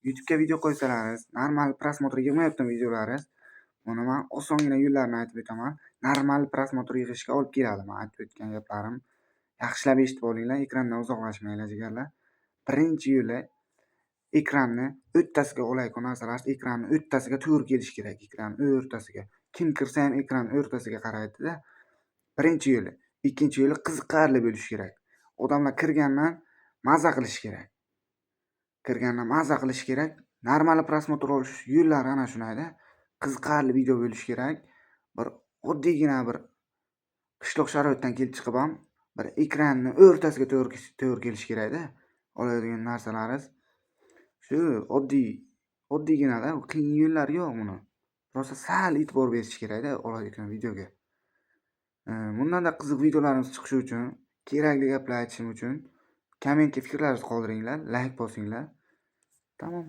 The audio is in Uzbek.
YouTube'ga video qo'ysalaringiz, normal prosmotr yig'mayaptimi videolaringiz? Buni men osongina yo'llarini aytib o'taman. Normal prosmotr yig'ishga olib keladi men aytib o'tgan gaplarim. Yaxshilab eshitib olinglar, ekrandan uzoqlashmanglar jigarlar. Birinchi yo'li ekranni o'rtasiga olayotgan narsalar, ekranni o'rtasiga to'g'ri kelishi kerak, ekranni o'rtasiga. Kim kirsa ham ekranni o'rtasiga qaraydi-da. Birinchi yo'li. Ikkinchi yo'li qiziqarli bo'lishi kerak. Odamlar kirgandan maza qilish kerak. Normal prosmotr olish yo'llari ana shunday-da. Qiziqarli video bo'lishi kerak. Bir oddiygina bir qishloq sharoitdan kelib chiqib ham bir ekranni o'rtasiga to'g'ri kelishi kerak-da. Oladigan narsalaringiz shu oddiygina-da, qiyin yo'llari yo'q buni. Rosa sal e'tibor berish kerak-da oladigan videoga. Bundanda qiziq videolarimiz chiqishi uchun, kerakli gaplar aytishim uchun kommentga fikrlaringizni qoldiringlar, like bosinglar. Tamom.